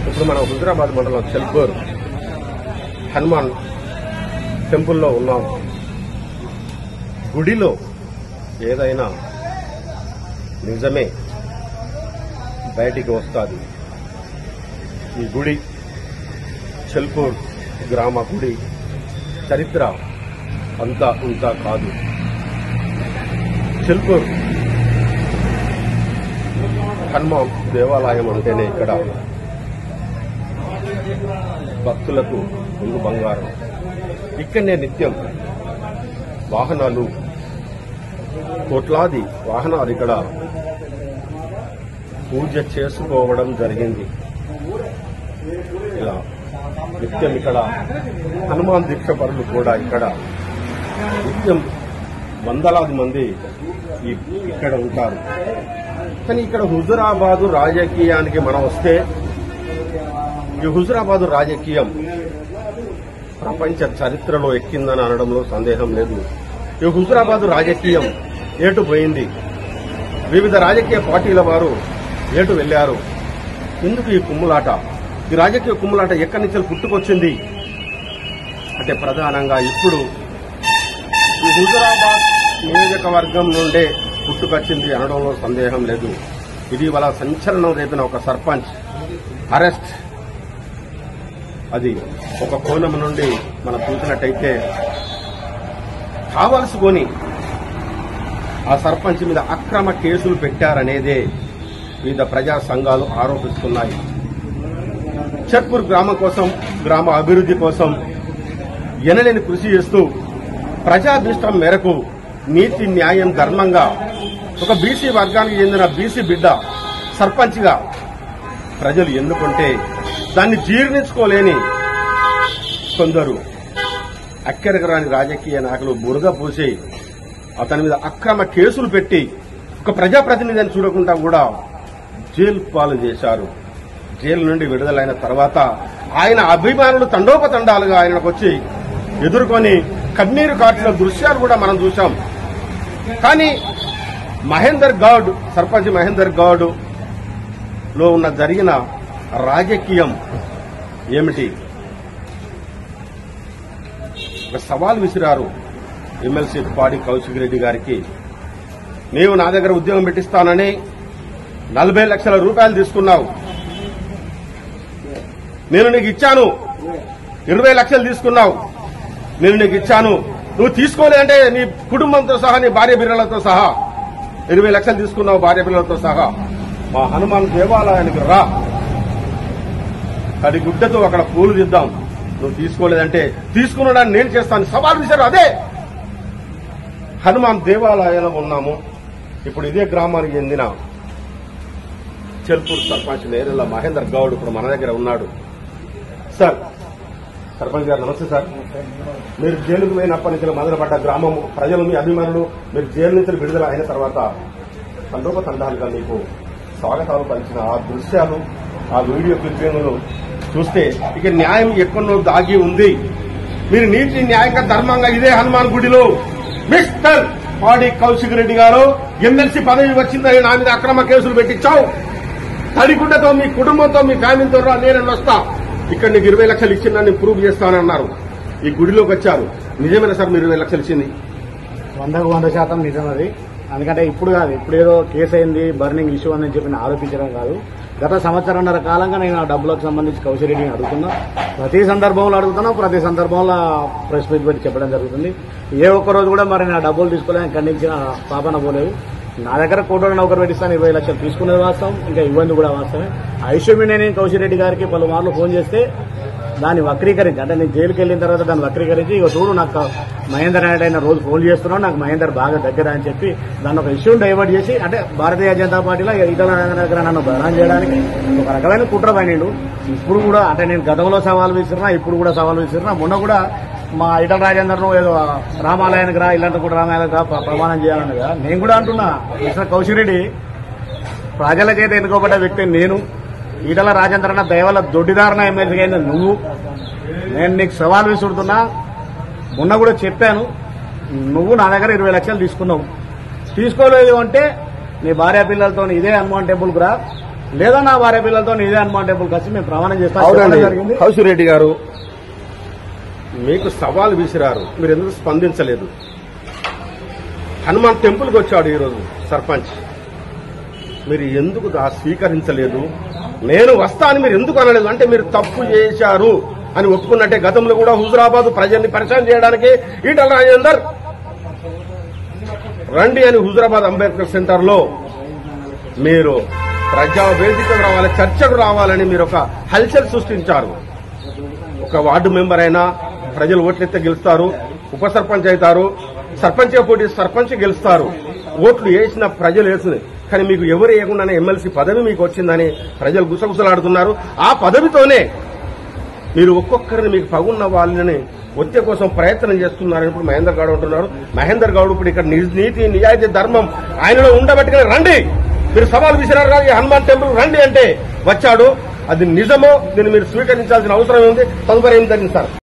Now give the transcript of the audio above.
ఇప్పుడు మనం హుజురాబాద్ మండలం చెల్పూర్ హనుమాన్ టెంపుల్లో ఉన్నాం. గుడిలో ఏదైనా నిజమే బయటికి వస్తుంది. ఈ గుడి చెల్పూర్ గ్రామ గుడి చరిత్ర అంతా ఇంతా కాదు. చెల్పూర్ హనుమాన్ దేవాలయం అంటేనే ఇక్కడ భక్తులకు ముందు బంగారం. ఇక్కడనే నిత్యం వాహనాలు, కోట్లాది వాహనాలు ఇక్కడ పూజ చేసుకోవడం జరిగింది. ఇలా నిత్యం ఇక్కడ హనుమాన్ దీక్ష పరులు కూడా ఇక్కడ నిత్యం వందలాది మంది ఇక్కడ ఉంటారు. కానీ ఇక్కడ హుజురాబాదు రాజకీయానికి మనం వస్తే ఈ హుజురాబాదు రాజకీయం ప్రపంచ చరిత్రలో ఎక్కిందని అనడంలో సందేహం లేదు. ఈ హుజురాబాదు రాజకీయం ఏటు పోయింది, వివిధ రాజకీయ పార్టీల వారు ఏటు వెళ్లారు. ఎందుకు ఈ కుమ్ములాట, ఈ రాజకీయ కుమ్ములాట ఎక్కడి నుంచి పుట్టుకొచ్చింది అంటే ప్రధానంగా ఇప్పుడు ఈ హుజురాబాద్ నియోజకవర్గం నుండే పుట్టుకొచ్చింది అనడంలో సందేహం లేదు. ఇటీవల సంచలనం రేపిన ఒక సర్పంచ్ అరెస్ట్, అది ఒక కోణం నుండి మనం చూసినట్టయితే కావలసుకొని ఆ సర్పంచ్ మీద అక్రమ కేసులు పెట్టారనేదే వివిధ ప్రజా సంఘాలు ఆరోపిస్తున్నాయి. చెల్పూర్ గ్రామం కోసం, గ్రామ అభివృద్ది కోసం ఎనలేని కృషి చేస్తూ ప్రజాభీష్టం మేరకు నీతి న్యాయం ధర్మంగా ఒక బీసీ వర్గానికి చెందిన బీసీ బిడ్డ సర్పంచ్గా ప్రజలు ఎన్నుకుంటే దాన్ని జీర్ణించుకోలేని కొందరు అక్కరగరాని రాజకీయ నాయకులు బురద పూసి అతని మీద అక్రమ కేసులు పెట్టి ఒక ప్రజాప్రతినిధిని చూడకుండా కూడా జైలు పాలు చేశారు. జైలు నుండి విడుదలైన తర్వాత ఆయన అభిమానులు తండోపతండాలుగా ఆయనకు వచ్చి ఎదుర్కొని కన్నీరు కాటిన దృశ్యాలు కూడా మనం చూశాం. కానీ మహేందర్ గౌడ్, సర్పంచ్ మహేందర్ గౌడ్ లో ఉన్న జరిగిన రాజకీయం ఏమిటి? ఒక సవాల్ విసిరారు ఎమ్మెల్సీ పాడి కౌశిక్ రెడ్డి గారికి. నీవు నా దగ్గర ఉద్యోగం పెట్టిస్తానని 40 లక్షల రూపాయలు తీసుకున్నావు, నేను నీకు ఇచ్చాను. 20 లక్షలు తీసుకున్నావు, నేను నీకు ఇచ్చాను. నువ్వు తీసుకోలేదంటే నీ కుటుంబంతో సహా, నీ భార్య పిల్లలతో సహా 20 లక్షలు తీసుకున్నావు, భార్య పిల్లలతో సహా మా హనుమాన్ దేవాలయానికి రా, అది గుడ్డతో అక్కడ పూలు దిద్దాం. నువ్వు తీసుకోలేదంటే తీసుకున్నాడని నేను చేస్తాను సవాల్ విసిరారు. అదే హనుమాన్ దేవాలయంలో ఉన్నాము. ఇప్పుడు ఇదే గ్రామానికి చెందిన చెల్పూర్ సర్పంచ్ నేరెళ్ల మహేందర్ గౌడ్ ఇప్పుడు మన దగ్గర ఉన్నాడు. సార్, సర్పంచ్ గారు నమస్తే సార్. మీరు జైలుకు పోయినప్పటి నుంచి మొదలుపడ్డ గ్రామం ప్రజలు, మీ అభిమానులు, మీరు జైలు నుంచి విడుదల అయిన తర్వాత తండోపతండాలుగా మీకు స్వాగతాలు పలిచిన ఆ దృశ్యాలు, ఆ వీడియో క్లిప్పింగ్లు చూస్తే ఇక న్యాయం ఎక్కడో దాగి ఉంది. మీరు నీతి న్యాయంగా ధర్మంగా ఇదే హనుమాన్ గుడిలో మిస్టర్ పాడి కౌశిక్ రెడ్డి గారు ఎమ్మెల్సీ పదవి వచ్చిందని నా మీద అక్రమ కేసులు పెట్టించావు. తడిగుడ్డతో మీ కుటుంబంతో, మీ ఫ్యామిలీతో నేను వస్తా, ఇక్కడ నీకు 20 లక్షలు ఇచ్చిందని ప్రూవ్ చేస్తానన్నారు. ఈ గుడిలోకి వచ్చారు. నిజమేనా సార్ మీరు 20 లక్షలు ఇచ్చింది? 100% నిజం అది. ఎందుకంటే ఇప్పుడు కాదు, ఇప్పుడు ఏదో కేసు అయింది, బర్నింగ్ ఇష్యూ అని చెప్పి ఆరోపించడం కాదు. గత సంవత్సరంన్నర కాలంగా నేను ఆ డబ్బులకు సంబంధించి కౌశిక్ రెడ్డిని అడుగుతున్నా. ప్రతి సందర్భంలో అడుగుతున్నా, ప్రతి సందర్భంలో ప్రెస్ మీట్ పెట్టి చెప్పడం జరుగుతుంది. ఏ ఒక్కరోజు కూడా మరి నా డబ్బులు తీసుకోలేదని ఖండించిన పాపన పోలేదు. నా దగ్గర కోటలో నౌకరు పెట్టిస్తాను 20 లక్షలు తీసుకునేది వాస్తవం, ఇంకా ఇబ్బంది కూడా వాస్తవమే. ఐశ్వర్య నేను కౌశిక్ రెడ్డి గారికి పలుమార్లు ఫోన్ చేస్తే దాన్ని వక్రీకరించి, అంటే నేను జైలుకి వెళ్ళిన తర్వాత దాన్ని వక్రీకరించి, ఇక చూడు నాకు మహేందర్ ఆయన రోజు ఫోన్ చేస్తున్నాడు, నాకు మహేందర్ బాగా దగ్గర అని చెప్పి దాన్ని ఒక ఇష్యూని డైవర్ట్ చేసి, అంటే భారతీయ జనతా పార్టీలో ఇతర దగ్గర నన్ను బదనాం చేయడానికి ఒక రకమైన కుట్ర పనిండు. ఇప్పుడు కూడా అంటే నేను గతంలో సవాల్ విసిరినా, ఇప్పుడు కూడా సవాల్ విసిరినా. మొన్న కూడా మా ఈటల రాజేందర్ను ఏదో రామాలయానికి రా, ఇల్లంతా కూడా రామాలయానికి రా ప్రమాణం చేయాలన్నగా నేను కూడా అంటున్నా. మిస్టర్ కౌశిక్ రెడ్డి ప్రజల చేత ఎన్నుకోబడ్డ వ్యక్తి నేను. ఈటల రాజేందర్ అన్న దయవల్ల దొడ్డిదారణ ఎమ్మెల్సీ అయిన నువ్వు. నేను నీకు సవాల్ విసురుతున్నా. మొన్న కూడా చెప్పాను, నువ్వు నా దగ్గర 20 లక్షలు తీసుకున్నావు. తీసుకోలేదు అంటే నీ భార్య పిల్లలతో ఇదే హనుమాన్ టెంపుల్కి రా, లేదా నా భార్య పిల్లలతో ఇదే హనుమాన్ టెంపుల్కి వచ్చి మేము ప్రమాణం చేస్తాం అవునండి జరిగింది. కౌశిరెడ్డి గారు మీకు సవాల్ విసిరారు, మీరు ఎందుకు స్పందించలేదు? హనుమాన్ టెంపుల్కి వచ్చాడు ఈరోజు సర్పంచ్, మీరు ఎందుకు స్వీకరించలేదు? నేను వస్తా అని మీరు ఎందుకు అనలేదు? అంటే మీరు తప్పు చేశారు అని ఒప్పుకున్నట్టే. గతంలో కూడా హుజురాబాద్ ప్రజల్ని పరిచయం చేయడానికి ఈటల రాజేందర్ రండి అని హుజురాబాద్ అంబేద్కర్ సెంటర్ లో మీరు ప్రజా వేదికకు రావాలి, చర్చకు రావాలని మీరు ఒక హల్చల్ సృష్టించారు. ఒక వార్డు మెంబర్ అయినా ప్రజలు ఓట్లెత్తే గెలుస్తారు, ఉప సర్పంచ్ అవుతారు, సర్పంచ్ పోటీ సర్పంచ్ గెలుస్తారు. ఓట్లు వేసిన ప్రజలు వేసింది, కానీ మీకు ఎవరు వేయకుండానే ఎమ్మెల్సీ పదవి మీకు వచ్చిందని ప్రజలు గుసగుసలాడుతున్నారు. ఆ పదవితోనే మీరు ఒక్కొక్కరిని మీకు పగున్న వాళ్ళని వచ్చే కోసం ప్రయత్నం చేస్తున్నారని ఇప్పుడు మహేందర్ గౌడ్ అంటున్నారు. మహేందర్ గౌడ్ ఇప్పుడు ఇక్కడ నీతి నిజాయితీ ధర్మం ఆయనలో ఉండబట్టుకుని రండి, మీరు సవాల్ విసిరారు కాదు, ఈ హనుమాన్ టెంపుల్ రండి అంటే వచ్చాడు. అది నిజమో దీన్ని మీరు స్వీకరించాల్సిన అవసరం ఉంది. తదుపరి ఏం జరిగింది సార్?